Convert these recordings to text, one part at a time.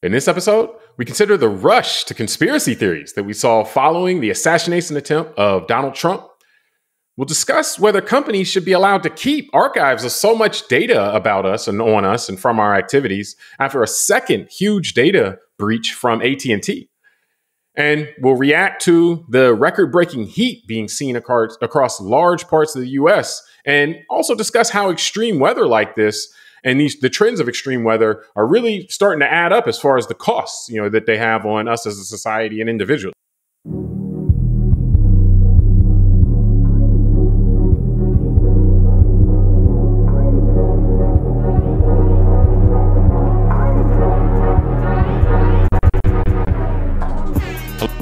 In this episode, we consider the rush to conspiracy theories that we saw following the assassination attempt of Donald Trump. We'll discuss whether companies should be allowed to keep archives of so much data about us and on us and from our activities after a second huge data breach from AT&T. And we'll react to the record-breaking heat being seen across large parts of the U.S. and also discuss how extreme weather like this and the trends of extreme weather are really starting to add up as far as the costs, that they have on us as a society and individuals.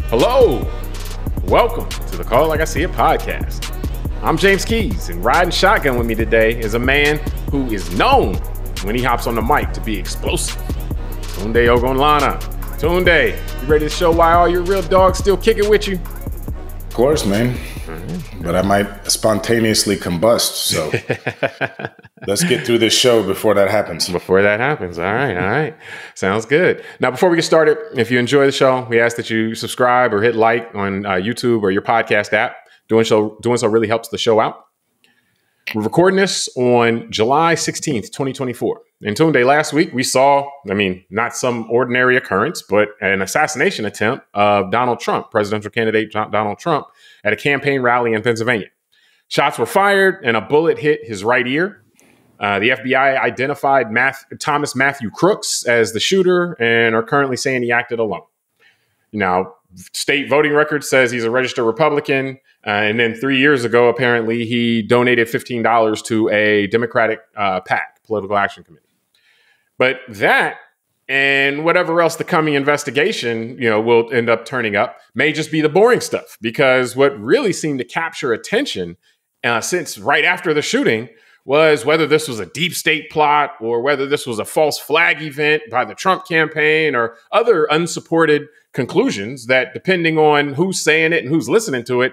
Hello, welcome to the Call It Like I See It podcast. I'm James Keys, and riding shotgun with me today is a man who is known when he hops on the mic to be explosive. Tunde Ogunlana. Tunde, you ready to show why all your real dogs still kick it with you? Of course, man. But I might spontaneously combust, so let's get through this show before that happens. Before that happens. All right. Sounds good. Now, before we get started, if you enjoy the show, we ask that you subscribe or hit like on YouTube or your podcast app. Doing so really helps the show out. We're recording this on July 16th, 2024. And Tunde, last week we saw, not some ordinary occurrence, but an assassination attempt of Donald Trump, presidential candidate Donald Trump, at a campaign rally in Pennsylvania. Shots were fired and a bullet hit his right ear. The FBI identified Thomas Matthew Crooks as the shooter and are currently saying he acted alone. Now, state voting record says he's a registered Republican. And then 3 years ago, apparently, he donated $15 to a Democratic PAC, Political Action Committee. But that and whatever else the coming investigation, will end up turning up may just be the boring stuff, because what really seemed to capture attention since right after the shooting was whether this was a deep state plot or whether this was a false flag event by the Trump campaign or other unsupported conclusions that, depending on who's saying it and who's listening to it,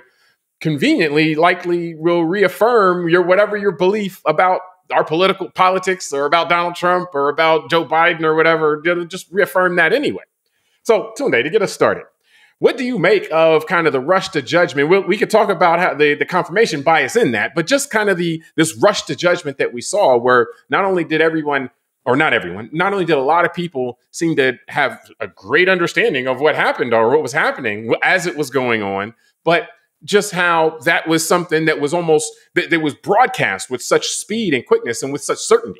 conveniently likely will reaffirm whatever your belief about our politics or about Donald Trump or about Joe Biden or whatever. Just reaffirm that anyway. So, Tunde, to get us started, what do you make of kind of the rush to judgment? We could talk about how the confirmation bias in that, but just kind of this rush to judgment that we saw, where not only did a lot of people seem to have a great understanding of what happened or what was happening as it was going on, but just how that was something that was that was broadcast with such speed and quickness and with such certainty.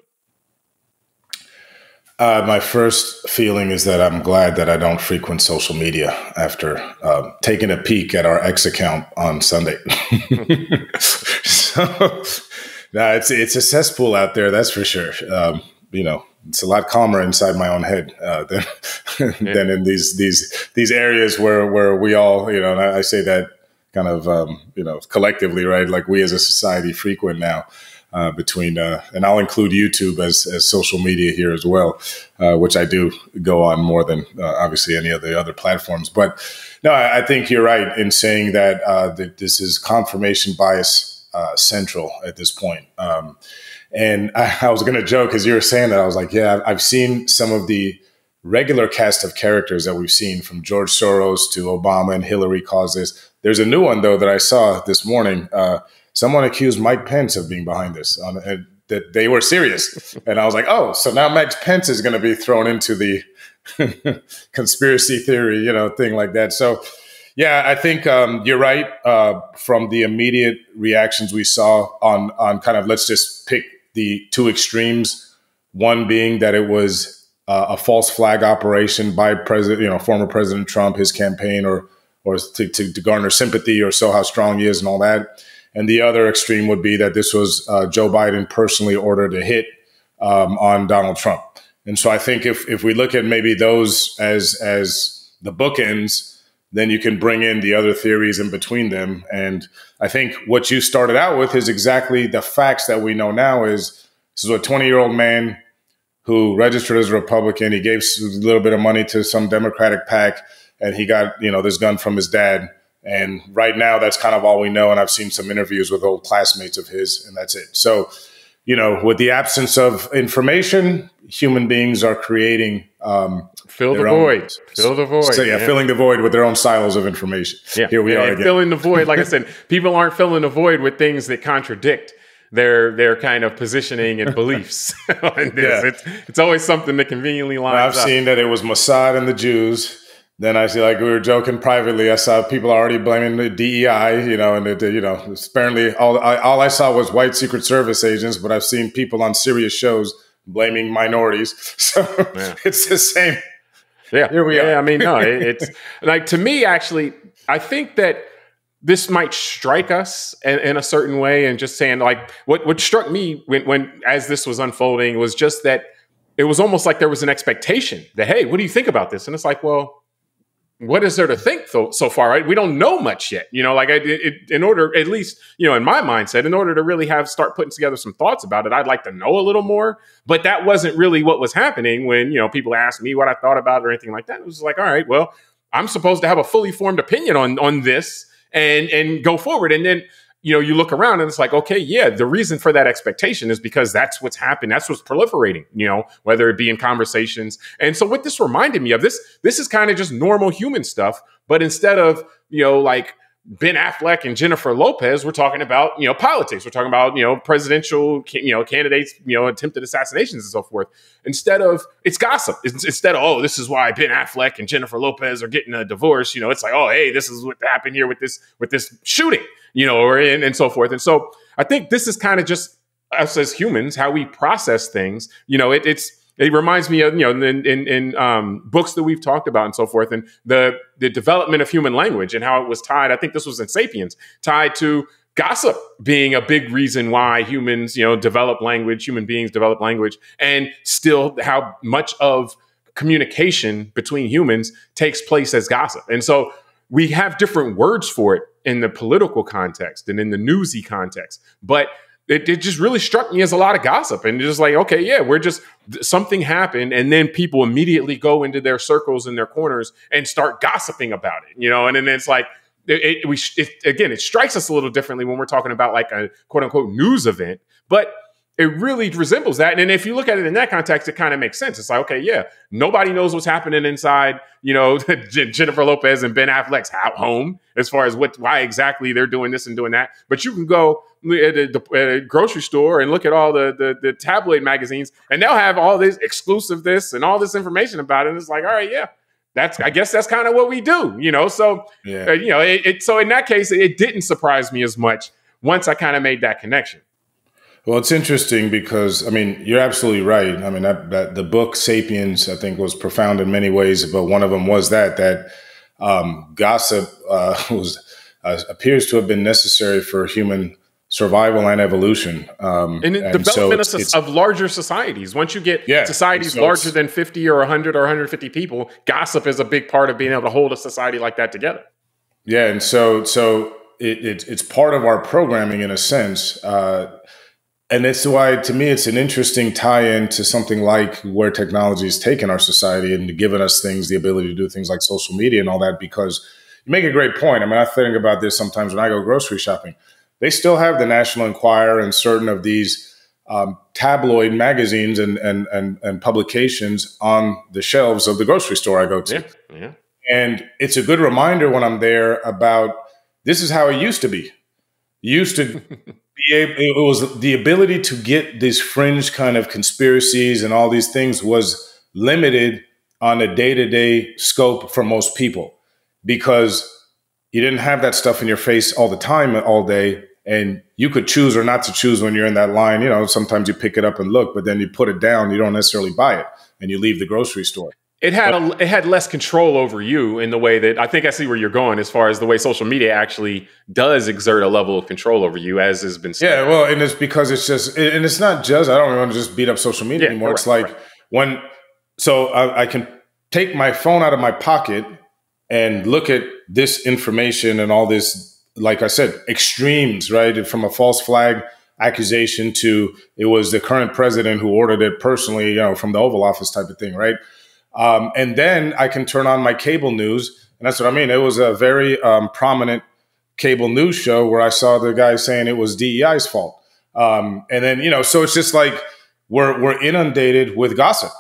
My first feeling is that I'm glad that I don't frequent social media after taking a peek at our X account on Sunday. It's a cesspool out there, that's for sure. It's a lot calmer inside my own head than in these areas where we all, and I say that kind of, collectively, right? Like we as a society frequent now between, and I'll include YouTube as social media here as well, which I do go on more than obviously any of the other platforms. But no, I think you're right in saying that this is confirmation bias central at this point. And I was going to joke as you were saying that. I was like, yeah, I've seen some of the regular cast of characters that we've seen, from George Soros to Obama and Hillary caused this. There's a new one, though, that I saw this morning. Someone accused Mike Pence of being behind this, that they were serious. And I was like, oh, so now Mike Pence is going to be thrown into the conspiracy theory, thing like that. So, yeah, I think you're right. From the immediate reactions we saw on kind of, let's just pick the two extremes, one being that it was a false flag operation by former President Trump, his campaign, or to garner sympathy or show how strong he is and all that. And the other extreme would be that this was Joe Biden personally ordered a hit on Donald Trump. And so I think if we look at maybe those as the bookends, then you can bring in the other theories in between them. And I think what you started out with is exactly the facts that we know now. Is this is a 20-year-old man who registered as a Republican. He gave a little bit of money to some Democratic PAC, and he got, this gun from his dad. And right now, that's kind of all we know. And I've seen some interviews with old classmates of his, and that's it. So, with the absence of information, human beings are creating Fill the void. Fill the void. So filling the void with their own silos of information. Yeah. Here we are again. Filling the void. Like I said, people aren't filling the void with things that contradict their kind of positioning and beliefs on this. It's always something that conveniently lines up. I've seen that it was Mossad and the Jews. Then I see, like we were joking privately, I saw people already blaming the DEI, and apparently all I saw was white Secret Service agents, but I've seen people on serious shows blaming minorities. So it's the same. Yeah. Here we are. I mean, no, it's like, to me, actually, I think that this might strike us in a certain way, and just saying, like, what struck me when as this was unfolding was just that it was almost like there was an expectation that, hey, what do you think about this? And it's like, well, what is there to think so far? Right? We don't know much yet. Like in order, at least, in my mindset, in order to really start putting together some thoughts about it, I'd like to know a little more. But that wasn't really what was happening when, people asked me what I thought about it or anything like that. It was like, all right, well, I'm supposed to have a fully formed opinion on this and go forward. And then, you look around and it's like, okay, yeah, the reason for that expectation is because that's what's happened. That's what's proliferating, whether it be in conversations. And so what this reminded me of, this is kind of just normal human stuff. But instead of, like Ben Affleck and Jennifer Lopez, we're talking about, politics. We're talking about, presidential, candidates, attempted assassinations and so forth. Instead of, it's gossip. Instead of, oh, this is why Ben Affleck and Jennifer Lopez are getting a divorce. It's like, oh, hey, this is what happened here with this shooting, and so forth. And so I think this is kind of just us as humans, how we process things. It reminds me of, in books that we've talked about and so forth, and the development of human language and how it was tied. I think this was in Sapiens, tied to gossip being a big reason why humans, develop language, human beings develop language, and still how much of communication between humans takes place as gossip. And so we have different words for it in the political context and in the newsy context, but it just really struck me as a lot of gossip. And just like, okay, yeah, something happened. And then people immediately go into their circles and their corners and start gossiping about it, and then it's like, it strikes us a little differently when we're talking about like a quote unquote news event, but it really resembles that. And if you look at it in that context, it kind of makes sense. It's like, okay, yeah, nobody knows what's happening inside, Jennifer Lopez and Ben Affleck's home as far as why exactly they're doing this and doing that. But you can go at a grocery store and look at all the tabloid magazines, and they'll have all this exclusive this and all this information about it. And it's like, all right, yeah, I guess that's kind of what we do, So, so in that case, it didn't surprise me as much once I kind of made that connection. Well, it's interesting because, I mean, you're absolutely right. I mean, that the book Sapiens, I think, was profound in many ways, but one of them was that gossip appears to have been necessary for human survival and evolution. And the development of larger societies. Once you get societies larger than 50 or 100 or 150 people, gossip is a big part of being able to hold a society like that together. Yeah, and so it's part of our programming in a sense. And that's why, to me, it's an interesting tie-in to something like where technology has taken our society and given us the ability to do things like social media and all that, because you make a great point. I mean, I think about this sometimes when I go grocery shopping. They still have the National Enquirer and certain of these tabloid magazines and publications on the shelves of the grocery store I go to. Yeah. And it's a good reminder when I'm there about this is how it used to be. You used to it was the ability to get these fringe kind of conspiracies and all these things was limited on a day-to-day scope for most people, because you didn't have that stuff in your face all the time, all day. And you could choose or not to choose when you're in that line. Sometimes you pick it up and look, but then you put it down. You don't necessarily buy it and you leave the grocery store. It had less control over you in the way that I think I see where you're going, as far as the way social media actually does exert a level of control over you, as has been said. Yeah, well, and it's because it's just, and it's not just, I don't want to just beat up social media anymore. It's like I can take my phone out of my pocket and look at this information and all this, like I said, extremes, right? From a false flag accusation to it was the current president who ordered it personally, from the Oval Office type of thing, right? And then I can turn on my cable news. And that's what I mean. It was a very prominent cable news show where I saw the guy saying it was DEI's fault. And then, so it's just like we're inundated with gossip.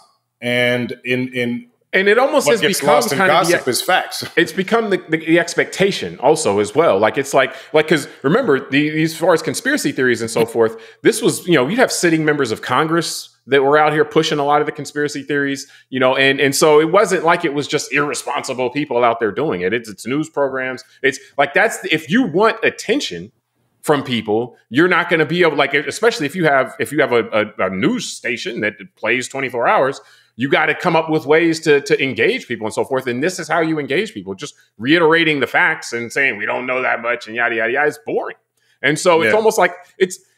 and in and it almost what has gets become lost in kind of gossip is facts. It's become the expectation also as well. Like it's like because remember as far as conspiracy theories and so forth, this was you'd have sitting members of Congress that were out here pushing a lot of the conspiracy theories, and so it wasn't like it was just irresponsible people out there doing it. It's news programs. It's like if you want attention from people, you're not going to be able, like, especially if you have a news station that plays 24 hours, you got to come up with ways to engage people and so forth. And this is how you engage people. Just reiterating the facts and saying, we don't know that much and yada, yada, yada is boring. And so it's almost like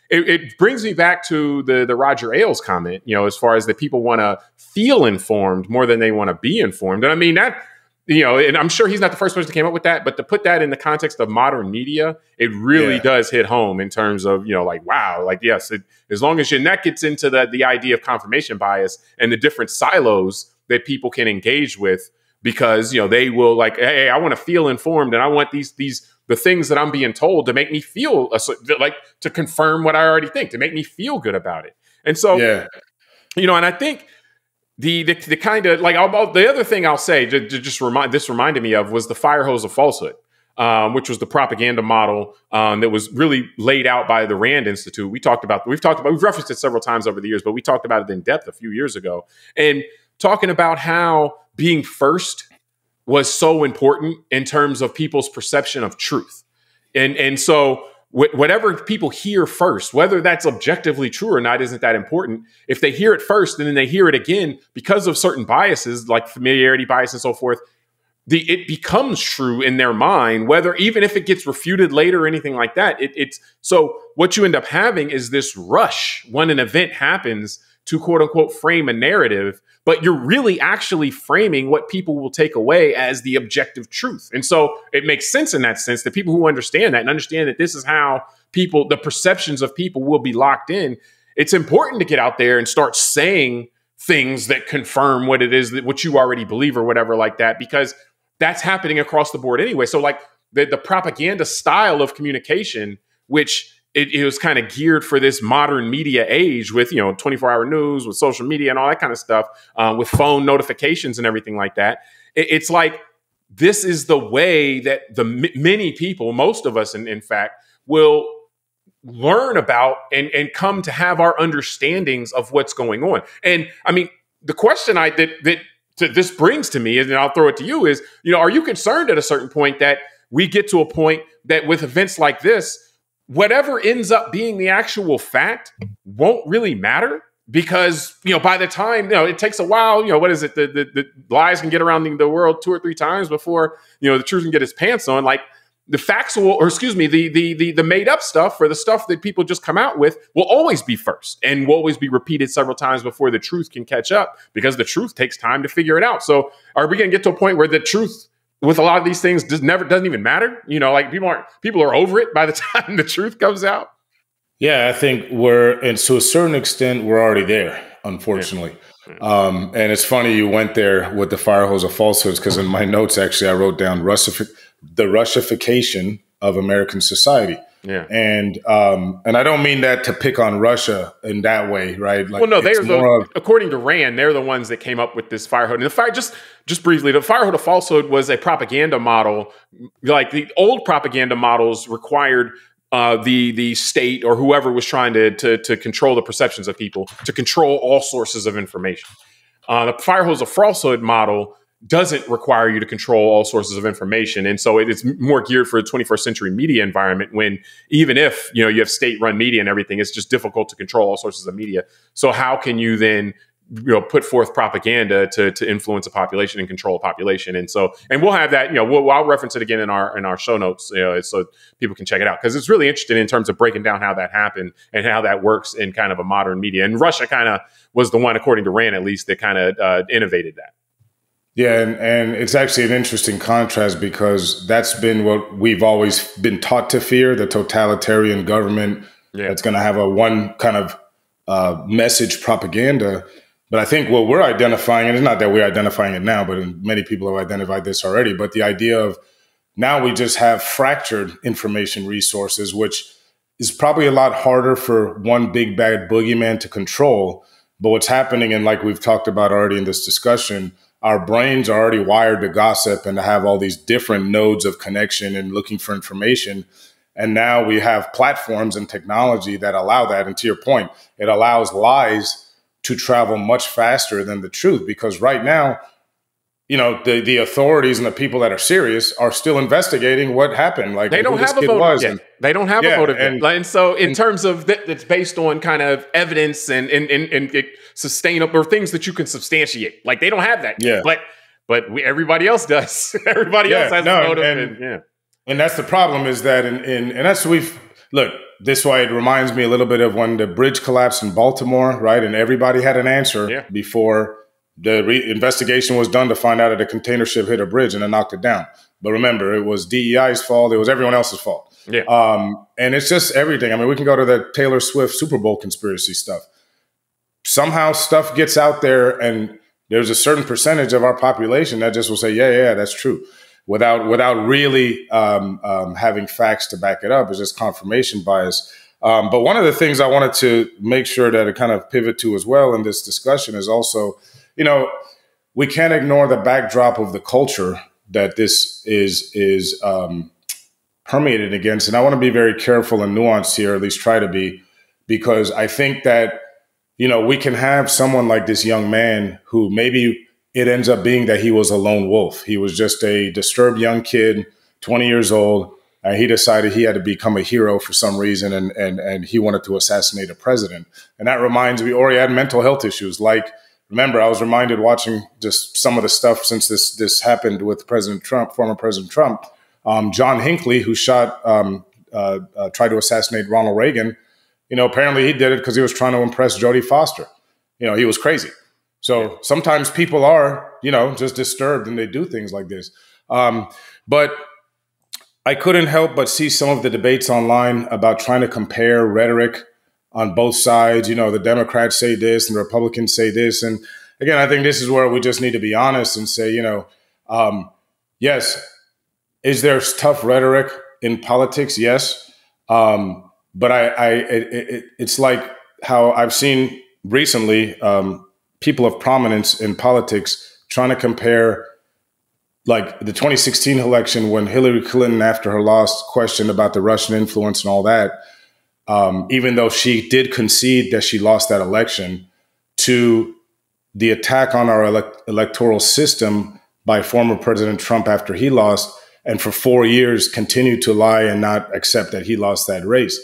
it brings me back to the Roger Ailes comment, as far as that people want to feel informed more than they want to be informed. And I mean, that, and I'm sure he's not the first person who came up with that, but to put that in the context of modern media, it really does hit home in terms of, like, wow, like, yes, as long as that gets into the idea of confirmation bias and the different silos that people can engage with, because, they will like, hey, I want to feel informed and I want the things that I'm being told to make me feel like to confirm what I already think, to make me feel good about it. And so, and I think the kind of like the other thing I'll say to just reminded me of was the fire hose of falsehood, which was the propaganda model that was really laid out by the Rand Institute. We've referenced it several times over the years, but we talked about it in depth a few years ago, and talking about how being first was so important in terms of people's perception of truth. And so whatever people hear first, whether that's objectively true or not, isn't that important. If they hear it first and then they hear it again, because of certain biases like familiarity bias and so forth, it becomes true in their mind, even if it gets refuted later or anything like that. So what you end up having is this rush when an event happens to quote unquote frame a narrative, but you're really actually framing what people will take away as the objective truth. And so it makes sense in that sense that people who understand that and understand that this is how the perceptions of people will be locked in. It's important to get out there and start saying things that confirm what it is what you already believe or whatever like that, because that's happening across the board anyway. So like the propaganda style of communication, which it was kind of geared for this modern media age with, 24-hour news, with social media and all that kind of stuff, with phone notifications and everything like that. It's like, this is the way that many people, most of us, in fact, will learn about and come to have our understandings of what's going on. And I mean, the question that this brings to me, and I'll throw it to you, is, are you concerned at a certain point that we get to a point that with events like this, whatever ends up being the actual fact won't really matter? Because, by the time, it takes a while, what is it? The lies can get around the world 2 or 3 times before, the truth can get its pants on. Like the the made up stuff, or the stuff that people just come out with, will always be first and will always be repeated several times before the truth can catch up, because the truth takes time to figure it out. So are we going to get to a point where the truth with a lot of these things doesn't even matter? Like people are over it by the time the truth comes out. Yeah, I think and to a certain extent, we're already there, unfortunately. Yeah. And it's funny you went there with the fire hose of falsehoods, because in my notes, actually, I wrote down the Russification of American society. Yeah. And I don't mean that to pick on Russia in that way, right? Like, well, no, according to Rand, they're the ones that came up with this fire hose. And just briefly, the fire hose of falsehood was a propaganda model. Like the old propaganda models required the state or whoever was trying to control the perceptions of people to control all sources of information. The fire hose of falsehood model doesn't require you to control all sources of information. And so it's more geared for a 21st century media environment, when even if, you have state-run media and everything, it's just difficult to control all sources of media. So how can you then, put forth propaganda to influence a population and control a population? And so, and we'll have that, I'll reference it again in our show notes, so people can check it out, because it's really interesting in terms of breaking down how that happened and how that works in kind of a modern media. And Russia kind of was the one, according to Rand at least, that kind of innovated that. Yeah, and it's actually an interesting contrast, because that's been what we've always been taught to fear, the totalitarian government that's going to have a one kind of message propaganda. But I think what we're identifying, and it's not that we're identifying it now, but many people have identified this already, but the idea of now we just have fractured information resources, which is probably a lot harder for one big bad boogeyman to control But what's happening, and like we've talked about already in this discussion, our brains are already wired to gossip and to have all these different nodes of connection and looking for information. And now we have platforms and technology that allow that. And to your point, it allows lies to travel much faster than the truth, because right now, you know, the authorities and the people that are serious are still investigating what happened. Like, they don't have a motive yet. They don't have a motive yet. And so in terms of that, it's based on kind of evidence and sustainable, or things that you can substantiate. Like, they don't have that yet. But everybody else does. Everybody else has a motive. And that's the problem, is that and that's look, this way it reminds me a little bit of when the bridge collapsed in Baltimore, right? And everybody had an answer before the investigation was done to find out that a container ship hit a bridge and it knocked it down. But remember, it was DEI's fault. It was everyone else's fault. And it's just everything. I mean, we can go to the Taylor Swift Super Bowl conspiracy stuff. Somehow stuff gets out there, and there's a certain percentage of our population that just will say, yeah, that's true, without really having facts to back it up. It's just confirmation bias. But one of the things I wanted to make sure that it kind of pivot to as well in this discussion is also, you know, we can't ignore the backdrop of the culture that this is permeated against. And I want to be very careful and nuanced here, at least try to be, because I think that, you know, we can have someone like this young man who maybe it ends up being that he was a lone wolf. He was just a disturbed young kid, 20 years old, and he decided he had to become a hero for some reason, and he wanted to assassinate a president. And that reminds me, or he had mental health issues. Like, remember, I was reminded watching just some of the stuff since this happened with President Trump, former President Trump. John Hinckley, who tried to assassinate Ronald Reagan, you know, apparently he did it because he was trying to impress Jodie Foster. You know, he was crazy. So sometimes people are, you know, just disturbed and they do things like this. But I couldn't help but see some of the debates online about trying to compare rhetoric on both sides. You know, the Democrats say this and the Republicans say this. And again, I think this is where we just need to be honest and say, you know, yes, is there tough rhetoric in politics? Yes. But it's like how I've seen recently people of prominence in politics trying to compare, like the 2016 election when Hillary Clinton, after her loss, questioned about the Russian influence and all that, even though she did concede that she lost that election, to the attack on our electoral system by former President Trump after he lost, and for 4 years continued to lie and not accept that he lost that race.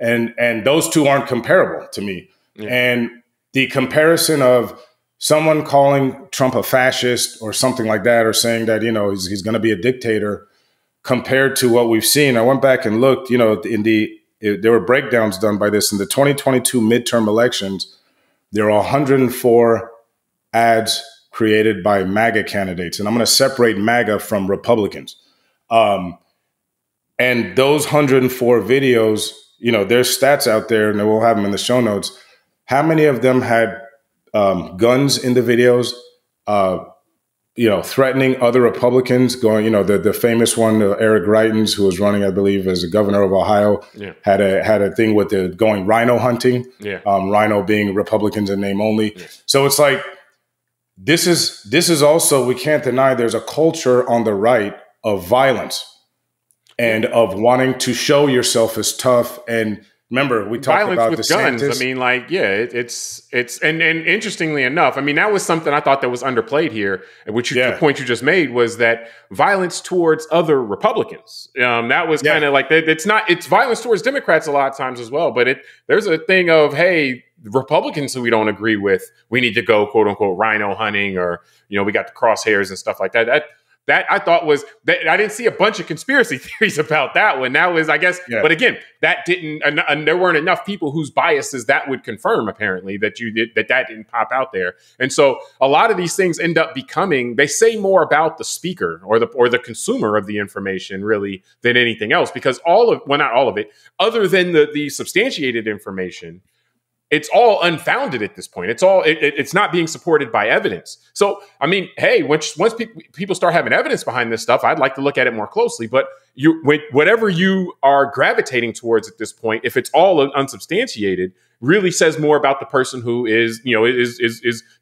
And those two aren't comparable to me. And the comparison of someone calling Trump a fascist or something like that, or saying that, you know, he's going to be a dictator, compared to what we've seen. I went back and looked, you know, there were breakdowns done by this in the 2022 midterm elections. There are 104 ads created by MAGA candidates. And I'm going to separate MAGA from Republicans. And those 104 videos, you know, there's stats out there, and we'll have them in the show notes. How many of them had guns in the videos, you know, threatening other Republicans, going, you know, the famous one, Eric Greitens, who was running, I believe, as a governor of Ohio, had a thing with the going rhino hunting, rhino being Republicans in name only. So it's like, this is also, we can't deny there's a culture on the right of violence and of wanting to show yourself as tough. And remember, we talked about with guns. I mean, like, it's and interestingly enough, I mean, that was something I thought that was underplayed here, which the point you just made was that violence towards other Republicans. That was kind of like, it's violence towards Democrats a lot of times as well, but there's a thing of, hey, Republicans who we don't agree with, we need to go, quote unquote, rhino hunting, or, you know, we got the crosshairs and stuff like that. That I thought was that I didn't see a bunch of conspiracy theories about that one. That was, I guess, but again, that didn't, and there weren't enough people whose biases that would confirm, apparently, that that didn't pop out there. And so a lot of these things end up becoming, they say more about the speaker or the consumer of the information really than anything else, because not all of it, other than the substantiated information, it's all unfounded at this point. It's not being supported by evidence. So, I mean, hey, once people start having evidence behind this stuff, I'd like to look at it more closely. But whatever you are gravitating towards at this point, if it's all unsubstantiated, really says more about the person who is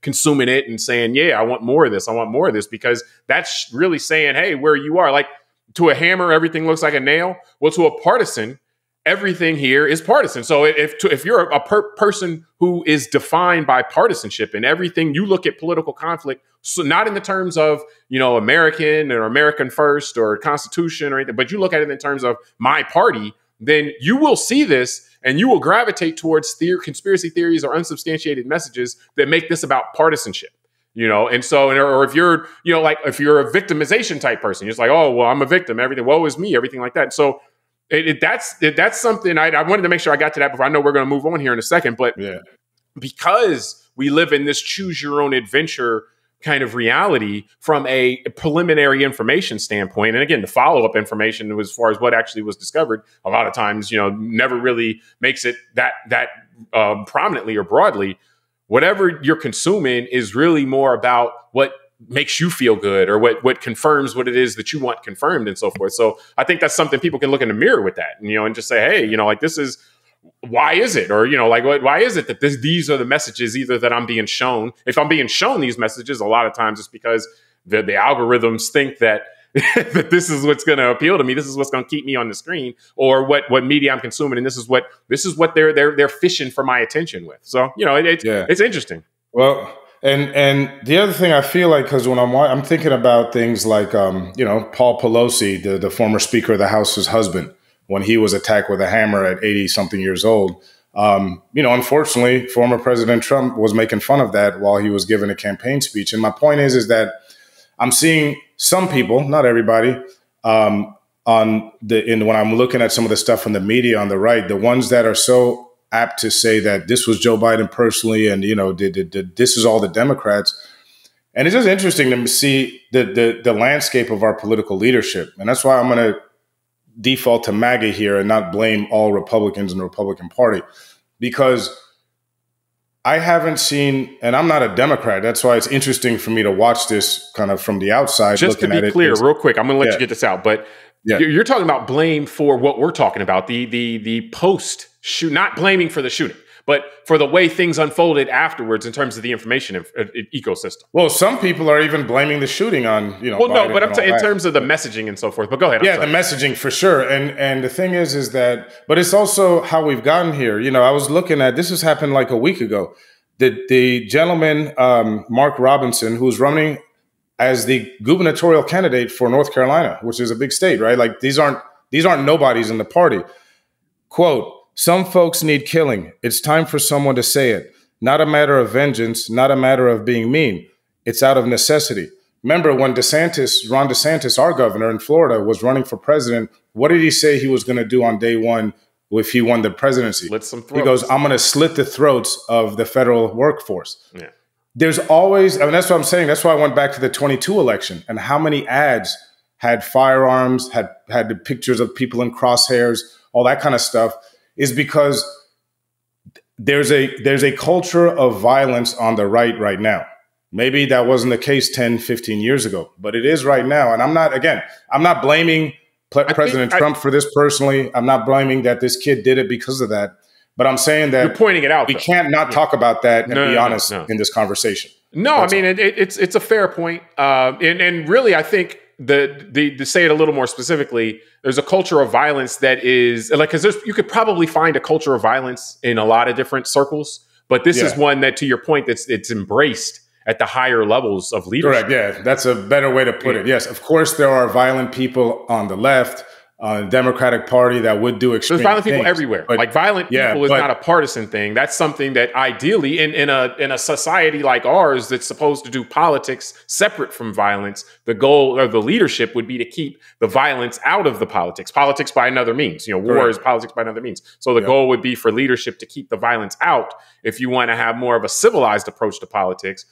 consuming it and saying, yeah, I want more of this. I want more of this, because that's really saying, hey, where you are. Like, to a hammer, everything looks like a nail. Well, to a partisan, everything here is partisan. So if you're a person who is defined by partisanship and everything, you look at political conflict, so not in the terms of, American or American first or Constitution or anything, but you look at it in terms of my party, then you will see this and you will gravitate towards conspiracy theories or unsubstantiated messages that make this about partisanship. And so, or if you're, if you're a victimization type person, you're just like, oh, well, I'm a victim, everything, woe is me, everything like that. So that's something I wanted to make sure I got to that before. I know we're going to move on here in a second, but because we live in this choose your own adventure kind of reality from a preliminary information standpoint. And again, the follow-up information as far as what actually was discovered, a lot of times, never really makes it that prominently or broadly. Whatever you're consuming is really more about what makes you feel good or what confirms what it is that you want confirmed and so forth. So I think that's something people can look in the mirror with that, and just say, hey, like, this is, why is it? Or, why is it that these are the messages either that I'm being shown? If I'm being shown these messages, a lot of times it's because the algorithms think that that this is what's going to appeal to me. This is what's going to keep me on the screen, or what media I'm consuming. And this is what they're fishing for my attention with. So, it's interesting. Well, and the other thing I feel like, because when I'm thinking about things like, Paul Pelosi, the former Speaker of the House's husband, when he was attacked with a hammer at 80 something years old, unfortunately, former President Trump was making fun of that while he was giving a campaign speech. And my point is that I'm seeing some people, not everybody, when I'm looking at some of the stuff from the media on the right, the ones that are so apt to say that this was Joe Biden personally, and this is all the Democrats. And it's just interesting to see the landscape of our political leadership, and that's why I'm going to default to MAGA here and not blame all Republicans in the Republican Party, because I haven't seen, and I'm not a Democrat. That's why it's interesting for me to watch this kind of from the outside. Just to be clear, real quick, I'm going to let you get this out, but you're talking about blame for what we're talking about, the post shoot, not blaming for the shooting, but for the way things unfolded afterwards in terms of the information ecosystem. Well, some people are even blaming the shooting on, Well, no, but I'm saying in terms of the messaging and so forth. But go ahead. Yeah, the messaging for sure. And the thing is that, but it's also how we've gotten here. I was looking at, this has happened like a week ago. The gentleman, Mark Robinson, who's running as the gubernatorial candidate for North Carolina, which is a big state, right? Like, these aren't nobodies in the party. Quote, "Some folks need killing. It's time for someone to say it. Not a matter of vengeance, not a matter of being mean. It's out of necessity." Remember when Ron DeSantis, our governor in Florida, was running for president, what did he say he was going to do on day one if he won the presidency? Slit some throats. He goes, "I'm going to slit the throats of the federal workforce." Yeah. There's always, that's what I'm saying. That's why I went back to the 22 election and how many ads had firearms, had the pictures of people in crosshairs, all that kind of stuff, is because there's a culture of violence on the right now. Maybe that wasn't the case 10, 15 years ago, but it is right now. And I'm not blaming President Trump for this personally. I'm not blaming that this kid did it because of that. But I'm saying that you're pointing it out. We can't not talk about that and be honest in this conversation. No, That's it's a fair point. And really, I think to say it a little more specifically, there's a culture of violence that is like, because you could probably find a culture of violence in a lot of different circles, but this is one that, to your point, it's embraced at the higher levels of leadership. Correct. Yeah, that's a better way to put it. Yes, of course, there are violent people on the left, the Democratic Party that would do extreme. There's violent people things, everywhere. Like violent people is not a partisan thing. That's something that ideally in a society like ours that's supposed to do politics separate from violence, the goal of the leadership would be to keep the violence out of the politics. Politics by another means. War is politics by another means. So the goal would be for leadership to keep the violence out if you want to have more of a civilized approach to politics.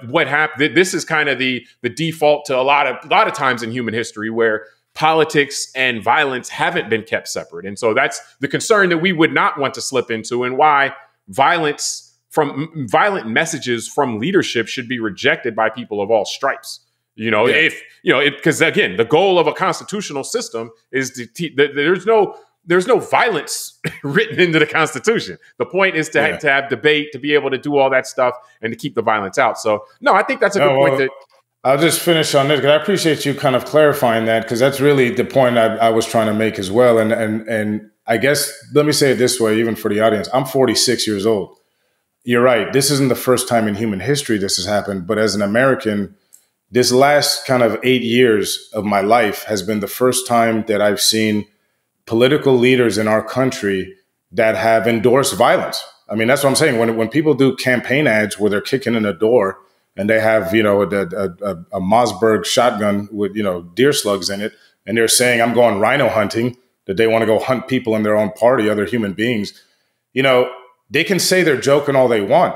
What happened? This is kind of the default to a lot of times in human history where politics and violence haven't been kept separate. And so that's the concern that we would not want to slip into, and why violent messages from leadership should be rejected by people of all stripes. Because again, the goal of a constitutional system is there's no violence written into the Constitution. The point is to have debate, to be able to do all that stuff, and to keep the violence out. So, no, I think that's a good point. I'll just finish on this because I appreciate you kind of clarifying that, because that's really the point I was trying to make as well. And I guess, let me say it this way, even for the audience, I'm 46 years old. You're right. This isn't the first time in human history this has happened. But as an American, this last kind of 8 years of my life has been the first time that I've seen political leaders in our country that have endorsed violence. I mean, that's what I'm saying. When people do campaign ads where they're kicking in a door and they have, a Mossberg shotgun with, deer slugs in it, and they're saying, I'm going rhino hunting, that they want to go hunt people in their own party, other human beings, they can say they're joking all they want.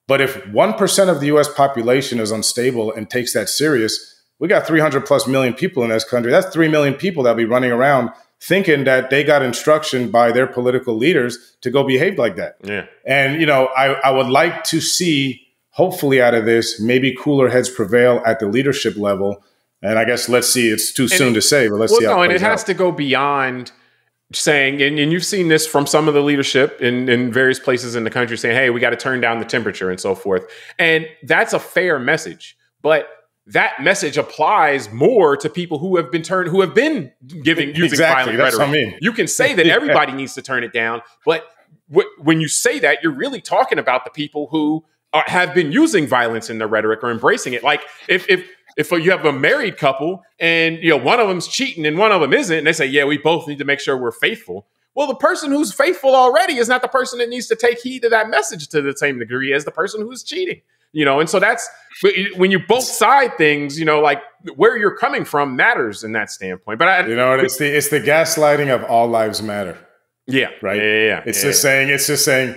But if 1% of the U.S. population is unstable and takes that serious, we got 300 plus million people in this country. That's 3 million people that'll be running around thinking that they got instruction by their political leaders to go behave like that. Yeah. And, I would like to see, hopefully out of this, maybe cooler heads prevail at the leadership level. And I guess let's see, it's too soon to say, but let's see how it plays out. Has to go beyond saying, and you've seen this from some of the leadership in various places in the country saying, hey, we got to turn down the temperature and so forth. And that's a fair message. But that message applies more to people who have been using violent rhetoric. What I mean. You can say that everybody needs to turn it down, but when you say that, you're really talking about the people who have been using violence in their rhetoric or embracing it. Like if you have a married couple and one of them's cheating and one of them isn't, and they say, yeah, we both need to make sure we're faithful. Well, the person who's faithful already is not the person that needs to take heed to that message to the same degree as the person who's cheating. And so that's when you both side things, like where you're coming from matters in that standpoint. But it's the gaslighting of all lives matter. Yeah. Right. Yeah. It's just saying,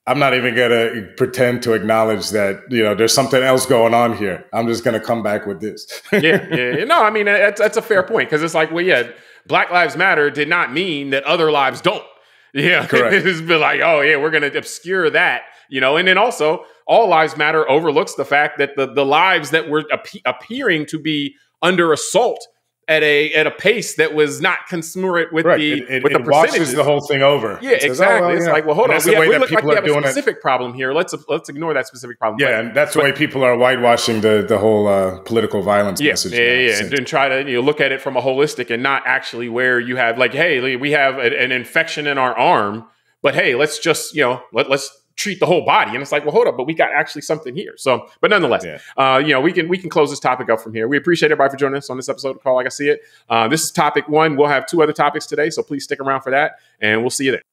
I'm not even going to pretend to acknowledge that, there's something else going on here. I'm just going to come back with this. Yeah. No, I mean, that's a fair point, because it's like, well, yeah, Black Lives Matter did not mean that other lives don't. Yeah. Correct. It's been like, oh, yeah, we're going to obscure that, and then also All Lives Matter overlooks the fact that the lives that were appearing to be under assault at a pace that was not commensurate with the percentages. Washes the whole thing over. Yeah, exactly. It's like, well, hold on. We look like we have a specific problem here. Let's ignore that specific problem. Yeah, and that's the way people are whitewashing the whole political violence message. Yeah, and try to look at it from a holistic and not actually where you have like, hey, we have an infection in our arm, but hey, let's just let's treat the whole body. And it's like, well, hold up, but we got actually something here. So, but nonetheless, we can close this topic up from here. We appreciate everybody for joining us on this episode of Call Like I See It. This is topic 1. We'll have 2 other topics today, so please stick around for that, and we'll see you there.